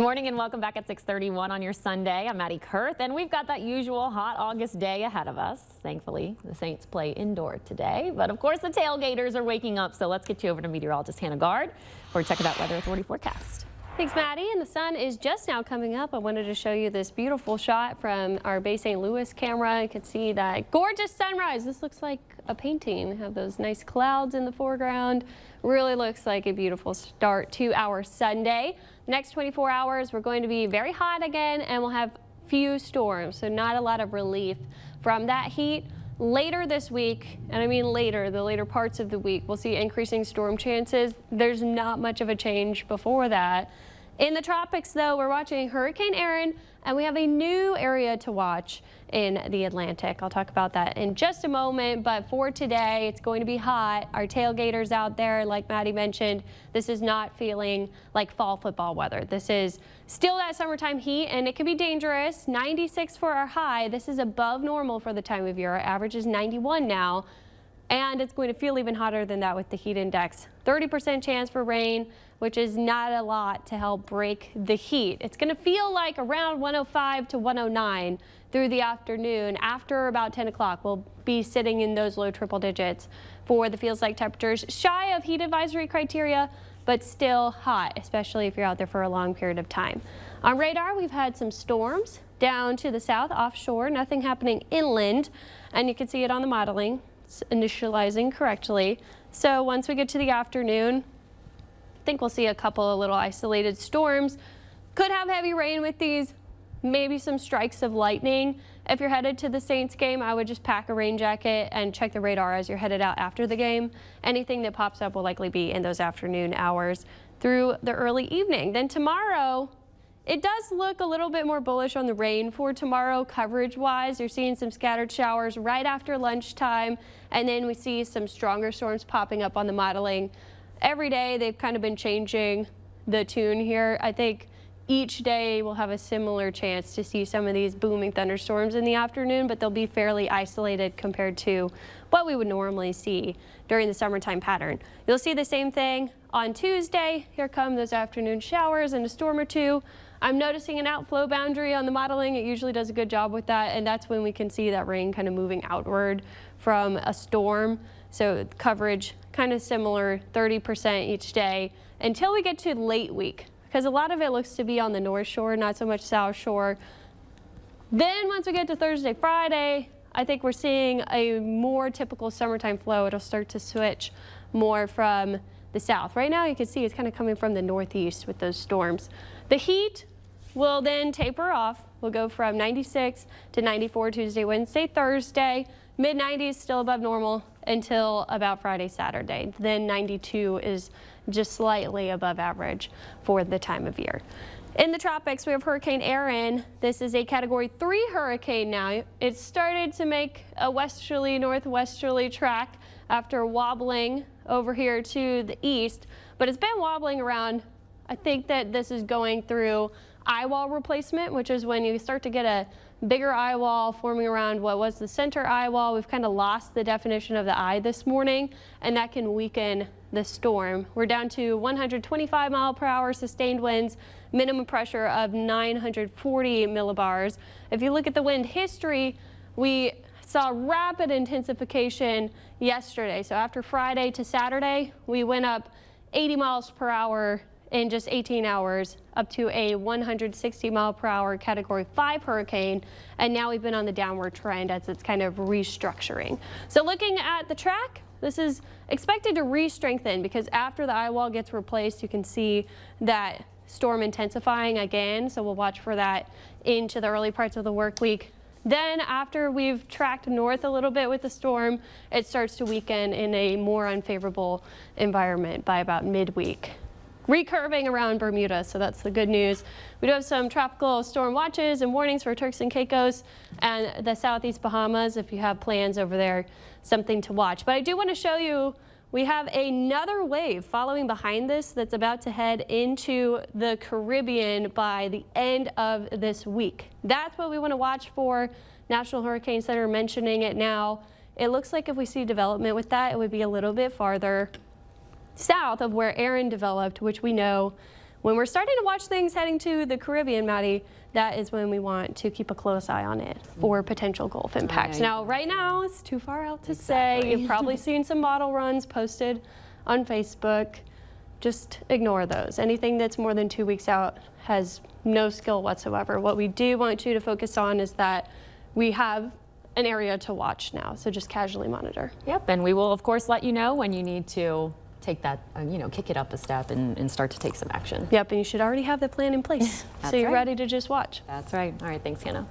morning and welcome back at 6:31 on your Sunday. I'm Maddie Kurth, and we've got that usual hot August day ahead of us. Thankfully, the Saints play indoor today, but of course the tailgaters are waking up, so let's get you over to meteorologist Hannah Gard for a check of that weather authority forecast. Thanks, Maddie. And the sun is just now coming up. I wanted to show you this beautiful shot from our Bay St. Louis camera. You can see that gorgeous sunrise. This looks like a painting. Have those nice clouds in the foreground. Really looks like a beautiful start to our Sunday. Next 24 hours, we're going to be very hot again, and we'll have few storms, so not a lot of relief from that heat. Later this week, and I mean later, the later parts of the week, we'll see increasing storm chances. There's not much of a change before that. In the tropics, though, we're watching Hurricane Erin, and we have a new area to watch in the Atlantic. I'll talk about that in just a moment, but for today, it's going to be hot. Our tailgaters out there, like Maddie mentioned, this is not feeling like fall football weather. This is still that summertime heat, and it can be dangerous. 96 for our high. This is above normal for the time of year. Our average is 91 now, and it's going to feel even hotter than that with the heat index. 30% chance for rain, which is not a lot to help break the heat. It's going to feel like around 105 to 109 through the afternoon. After about 10 o'clock, we'll be sitting in those low triple digits for the feels like temperatures, shy of heat advisory criteria, but still hot, especially if you're out there for a long period of time. On radar, we've had some storms down to the south offshore, nothing happening inland, and you can see it on the modeling. It's initializing correctly. So once we get to the afternoon, I think we'll see a couple of little isolated storms. Could have heavy rain with these, maybe some strikes of lightning. If you're headed to the Saints game, I would just pack a rain jacket and check the radar as you're headed out after the game. Anything that pops up will likely be in those afternoon hours through the early evening. Then tomorrow, it does look a little bit more bullish on the rain for tomorrow coverage-wise. You're seeing some scattered showers right after lunchtime, and then we see some stronger storms popping up on the modeling. Every day they've kind of been changing the tune here. I think each day we'll have a similar chance to see some of these booming thunderstorms in the afternoon, but they'll be fairly isolated compared to what we would normally see during the summertime pattern. You'll see the same thing on Tuesday. Here come those afternoon showers and a storm or two. I'm noticing an outflow boundary on the modeling. It usually does a good job with that, and that's when we can see that rain kind of moving outward from a storm. So coverage kind of similar, 30% each day until we get to late week, because a lot of it looks to be on the north shore, not so much south shore. Then once we get to Thursday, Friday, I think we're seeing a more typical summertime flow. It'll start to switch more from the south. Right now you can see it's kind of coming from the northeast with those storms. The heat will then taper off. We'll go from 96 to 94 Tuesday, Wednesday, Thursday. Mid-90s still above normal until about Friday, Saturday. Then 92 is just slightly above average for the time of year. In the tropics, we have Hurricane Erin. This is a Category 3 hurricane now. It started to make a westerly, northwesterly track after wobbling over here to the east, but it's been wobbling around. I think that this is going through eye wall replacement, which is when you start to get a bigger eye wall forming around what was the center eye wall. We've kind of lost the definition of the eye this morning, and that can weaken the storm. We're down to 125 mile per hour sustained winds, minimum pressure of 940 millibars. If you look at the wind history, we saw rapid intensification yesterday. So after Friday to Saturday, we went up 80 miles per hour in just 18 hours up to a 160 mile per hour Category 5 hurricane, and now we've been on the downward trend as it's kind of restructuring. So looking at the track, this is expected to re-strengthen because after the eye wall gets replaced, you can see that storm intensifying again, so we'll watch for that into the early parts of the work week. Then after we've tracked north a little bit with the storm, it starts to weaken in a more unfavorable environment by about midweek. Recurving around Bermuda, so that's the good news. We do have some tropical storm watches and warnings for Turks and Caicos and the Southeast Bahamas. If you have plans over there, something to watch. But I do want to show you, we have another wave following behind this that's about to head into the Caribbean by the end of this week. That's what we want to watch for. National Hurricane Center mentioning it now. It looks like if we see development with that, it would be a little bit farther south of where Erin developed, which we know when we're starting to watch things heading to the Caribbean, Maddie, that is when we want to keep a close eye on it for potential Gulf impacts. Now, right now, it's too far out to say. You've probably seen some model runs posted on Facebook. Just ignore those. Anything that's more than 2 weeks out has no skill whatsoever. What we do want you to focus on is that we have an area to watch now, so just casually monitor. Yep, and we will, of course, let you know when you need to take that, kick it up a step and start to take some action. Yep, and you should already have the plan in place, so you're ready to just watch. That's right. All right, thanks, Hannah.